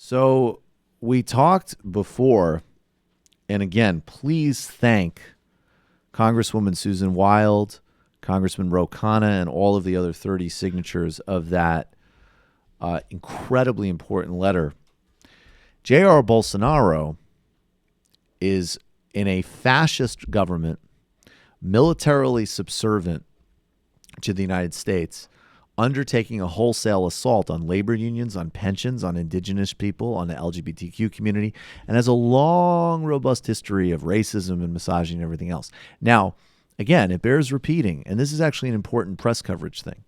So we talked before, and again, please thank Congresswoman Susan Wild, Congressman Ro Khanna, and all of the other 30 signatures of that incredibly important letter. Jair Bolsonaro is in a fascist government, militarily subservient to the United States, undertaking a wholesale assault on labor unions, on pensions, on indigenous people, on the LGBTQ community, and has a long, robust history of racism and misogyny and everything else. Now, again, it bears repeating, and this is actually an important press coverage thing,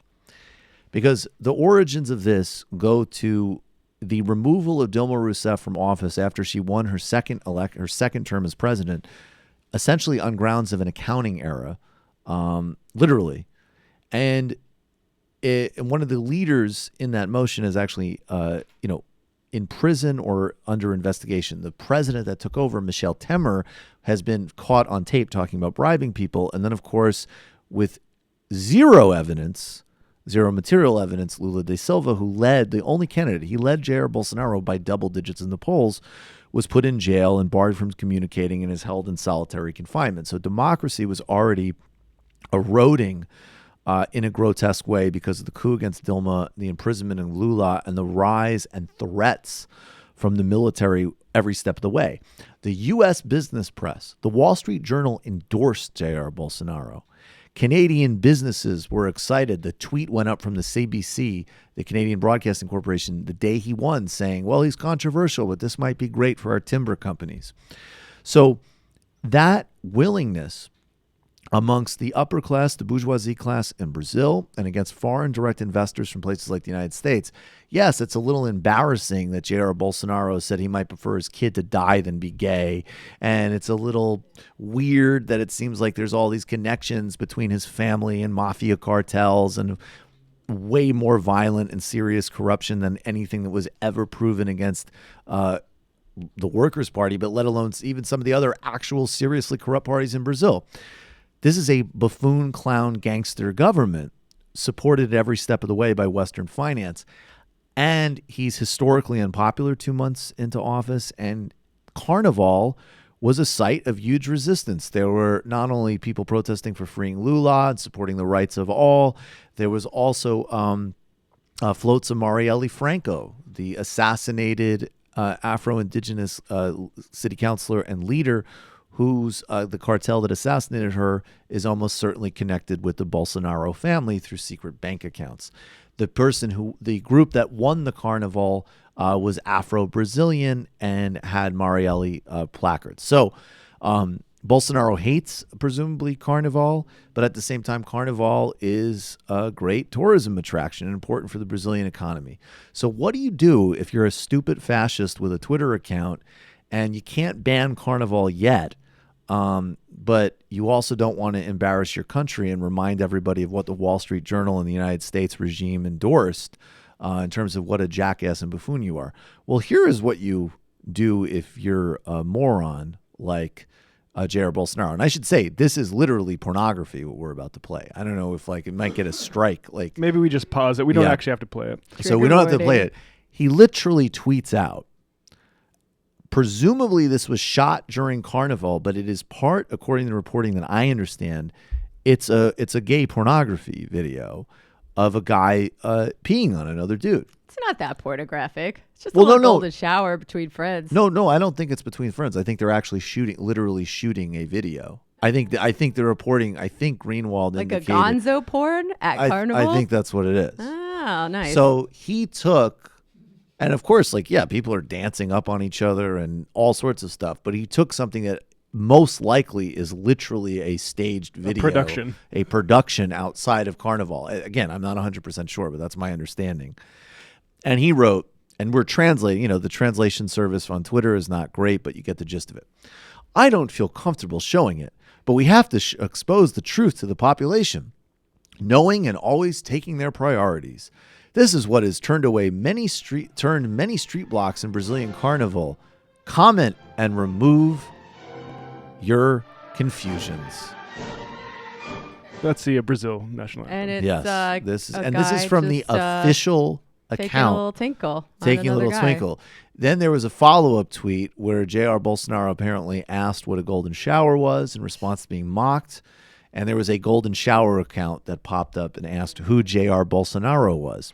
because the origins of this go to the removal of Dilma Rousseff from office after she won her second term as president, essentially on grounds of an accounting error, literally. And one of the leaders in that motion is actually, in prison or under investigation. The president that took over, Michel Temer, has been caught on tape talking about bribing people. And then, of course, with zero material evidence, Lula da Silva, who led, the only candidate, he led Jair Bolsonaro by double digits in the polls, was put in jail and barred from communicating and is held in solitary confinement. So democracy was already eroding in a grotesque way because of the coup against Dilma, the imprisonment of Lula, and the rise and threats from the military every step of the way. The U.S. business press, the Wall Street Journal, endorsed Jair Bolsonaro. Canadian businesses were excited. The tweet went up from the CBC, the Canadian Broadcasting Corporation, the day he won, saying, well, he's controversial, but this might be great for our timber companies. So that willingness amongst the upper class, the bourgeoisie class in Brazil, and against foreign direct investors from places like the United States. Yes, it's a little embarrassing that Jair Bolsonaro said he might prefer his kid to die than be gay. And it's a little weird that it seems like there's all these connections between his family and mafia cartels and way more violent and serious corruption than anything that was ever proven against the Workers' Party, but let alone even some of the other actual seriously corrupt parties in Brazil. This is a buffoon, clown, gangster government supported every step of the way by Western finance. And he's historically unpopular 2 months into office. And Carnival was a site of huge resistance. There were not only people protesting for freeing Lula and supporting the rights of all, there was also floats of Marielle Franco, the assassinated Afro-Indigenous city councilor and leader who's the cartel that assassinated her is almost certainly connected with the Bolsonaro family through secret bank accounts. The group that won the Carnival was Afro-Brazilian and had Marielle placards. So Bolsonaro hates, presumably, Carnival, but at the same time, Carnival is a great tourism attraction and important for the Brazilian economy. So what do you do if you're a stupid fascist with a Twitter account and you can't ban Carnival yet, but you also don't want to embarrass your country and remind everybody of what the Wall Street Journal and the United States regime endorsed in terms of what a jackass and buffoon you are? Well, here is what you do if you're a moron like Jair Bolsonaro. And I should say, this is literally pornography, what we're about to play. I don't know if it might get a strike. Maybe we just pause it. We don't actually have to play it. So we don't have to play it. He literally tweets out, presumably this was shot during Carnival, but it is part, according to the reporting that I understand, it's a gay pornography video of a guy peeing on another dude. It's not that pornographic. It's just a little golden shower between friends. No, I don't think it's between friends. I think they're actually literally shooting a video. I think the reporting, I think Greenwald indicated. Like a gonzo porn at Carnival? I think that's what it is. Oh, nice. So he took... And of course, people are dancing up on each other and all sorts of stuff. But he took something that most likely is literally a staged video. A production outside of Carnival. Again, I'm not 100% sure, but that's my understanding. And he wrote, and we're translating, the translation service on Twitter is not great, but you get the gist of it. I don't feel comfortable showing it, but we have to expose the truth to the population, knowing and always taking their priorities. This is what has turned many street blocks in Brazilian Carnival. Comment and remove your confusions. That's the Brazil national anthem. And it's this is from the official account. Taking a little tinkle. Taking a little twinkle. Then there was a follow-up tweet where J.R. Bolsonaro apparently asked what a golden shower was in response to being mocked. And there was a golden shower account that popped up and asked who J.R. Bolsonaro was.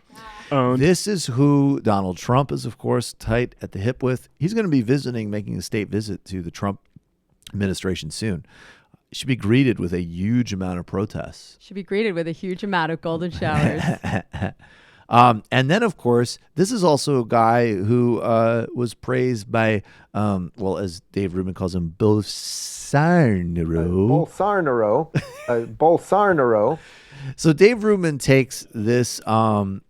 This is who Donald Trump is, of course, tight at the hip with. He's going to be making a state visit to the Trump administration soon. Should be greeted with a huge amount of protests. Should be greeted with a huge amount of golden showers. And then, of course, this is also a guy who was praised by, as Dave Rubin calls him, Bolsonaro. Bolsonaro. So Dave Rubin takes this a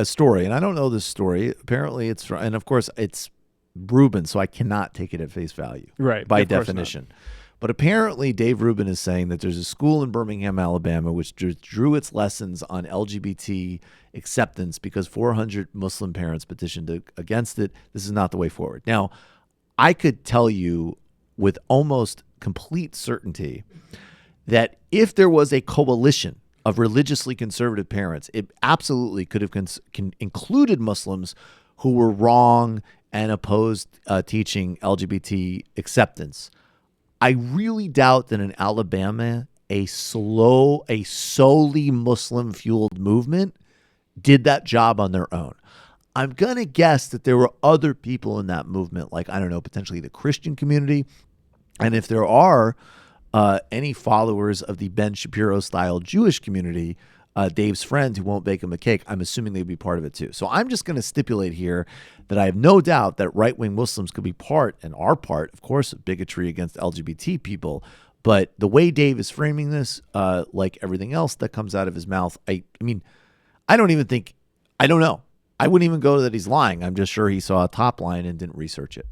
story, and I don't know this story. Apparently, and of course, it's Rubin, so I cannot take it at face value, right? By definition. But apparently, Dave Rubin is saying that there's a school in Birmingham, Alabama, which drew its lessons on LGBT acceptance because 400 Muslim parents petitioned against it. This is not the way forward. Now, I could tell you with almost complete certainty that if there was a coalition of religiously conservative parents, it absolutely could have included Muslims who were wrong and opposed teaching LGBT acceptance. I really doubt that in Alabama, a solely Muslim-fueled movement did that job on their own. I'm going to guess that there were other people in that movement, like, I don't know, potentially the Christian community. And if there are any followers of the Ben Shapiro-style Jewish community, Dave's friend who won't bake him a cake, I'm assuming they'd be part of it too. So I'm just going to stipulate here that I have no doubt that right-wing Muslims could be part, and are part, of course, of bigotry against LGBT people. But the way Dave is framing this, like everything else that comes out of his mouth, I mean, I don't know. I wouldn't even go that he's lying. I'm just sure he saw a top line and didn't research it.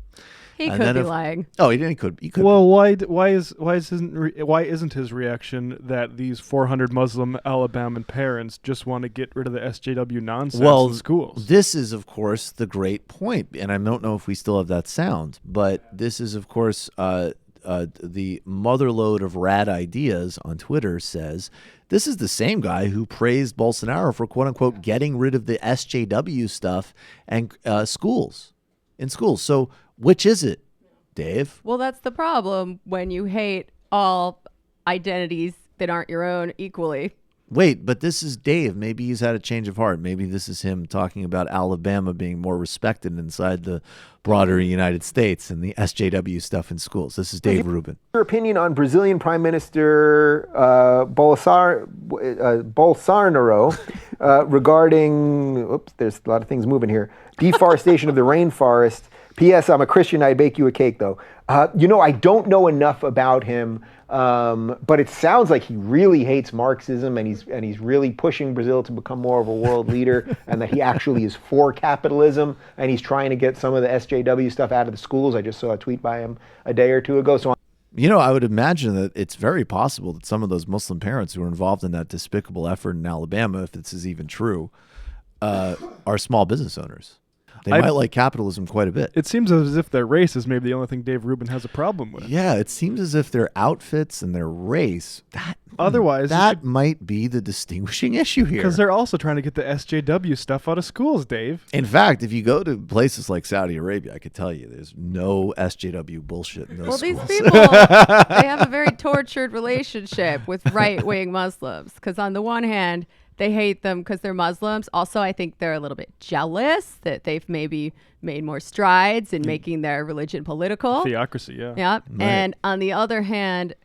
He could be lying. Oh, he could. Well, why isn't his reaction that these 400 Muslim Alabama parents just want to get rid of the SJW nonsense in schools? This is, of course, the great point, and I don't know if we still have that sound, but this is, of course, the motherlode of rad ideas on Twitter says this is the same guy who praised Bolsonaro for quote unquote getting rid of the SJW stuff and schools. So which is it, Dave? Well, that's the problem when you hate all identities that aren't your own equally. Wait, but this is Dave. Maybe he's had a change of heart. Maybe this is him talking about Alabama being more respected inside the broader United States and the SJW stuff in schools. This is Dave Rubin. Your opinion on Brazilian Prime Minister Bolsonaro regarding, there's a lot of things moving here, deforestation of the rainforest. P.S. I'm a Christian. I'd bake you a cake, though. I don't know enough about him, but it sounds like he really hates Marxism, and he's really pushing Brazil to become more of a world leader, and that he actually is for capitalism, and he's trying to get some of the SJW stuff out of the schools. I just saw a tweet by him a day or two ago. So, I would imagine that it's very possible that some of those Muslim parents who were involved in that despicable effort in Alabama, if this is even true, are small business owners. They might like capitalism quite a bit. It seems as if their race is maybe the only thing Dave Rubin has a problem with. Yeah, it seems as if their outfits and their race, that might be the distinguishing issue here. Because they're also trying to get the SJW stuff out of schools, Dave. In fact, if you go to places like Saudi Arabia, I could tell you there's no SJW bullshit in those schools. These people, they have a very tortured relationship with right-wing Muslims. Because on the one hand, they hate them because they're Muslims. Also, I think they're a little bit jealous that they've maybe made more strides in making their religion political. Theocracy, yeah. Yeah. Right. And on the other hand,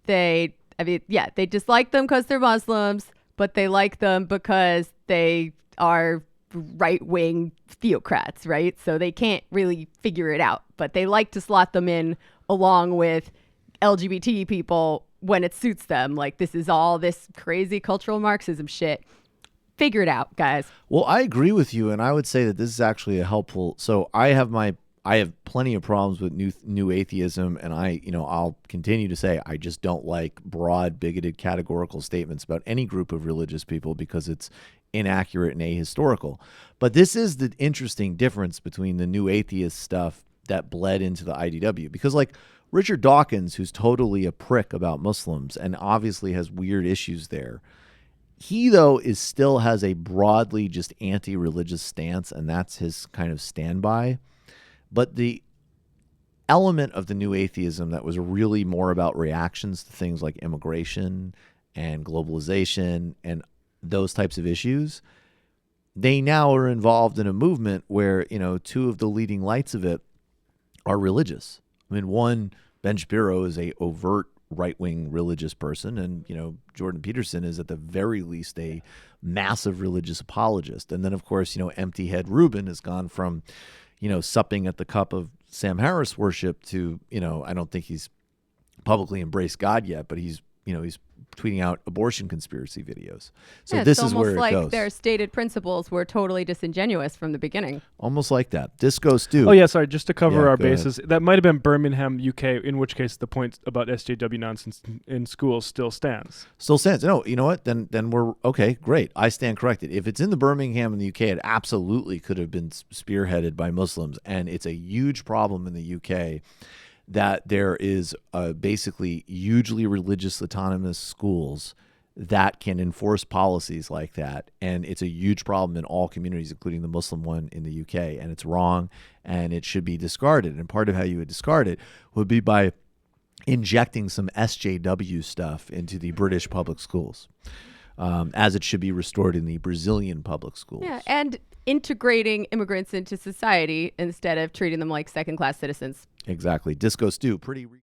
they dislike them because they're Muslims, but they like them because they are right-wing theocrats, right? So they can't really figure it out, but they like to slot them in along with LGBT people when it suits them. Like, this is all this crazy cultural Marxism shit. Figure it out, guys. Well, I agree with you, and I would say that this is actually a helpful. So I have plenty of problems with new atheism, and I'll continue to say I just don't like broad, bigoted, categorical statements about any group of religious people because it's inaccurate and ahistorical. But this is the interesting difference between the new atheist stuff that bled into the IDW, because like Richard Dawkins, who's totally a prick about Muslims and obviously has weird issues there, He, though, still has a broadly just anti-religious stance, and that's his kind of standby. But the element of the new atheism that was really more about reactions to things like immigration and globalization and those types of issues, they now are involved in a movement where, two of the leading lights of it are religious. I mean, one, Ben Shapiro is a overt right-wing religious person, and Jordan Peterson is at the very least a massive religious apologist. And then, of course, empty head Rubin has gone from supping at the cup of Sam Harris worship to I don't think he's publicly embraced God yet, but he's tweeting out abortion conspiracy videos. So this is where it goes. It's almost like their stated principles were totally disingenuous from the beginning. Almost like that. Disco Stew. Oh yeah, sorry. Just to cover our go ahead. bases, that might have been Birmingham, UK. In which case, the point about SJW nonsense in schools still stands. Still stands. No, you know what? Then we're okay. Great. I stand corrected. If it's in the Birmingham in the UK, it absolutely could have been spearheaded by Muslims, and it's a huge problem in the UK that there is basically hugely religious autonomous schools that can enforce policies like that. And it's a huge problem in all communities, including the Muslim one in the UK. And it's wrong, and it should be discarded. And part of how you would discard it would be by injecting some SJW stuff into the British public schools, as it should be restored in the Brazilian public schools. Yeah, and integrating immigrants into society instead of treating them like second-class citizens. Exactly. Disco Stew, pretty...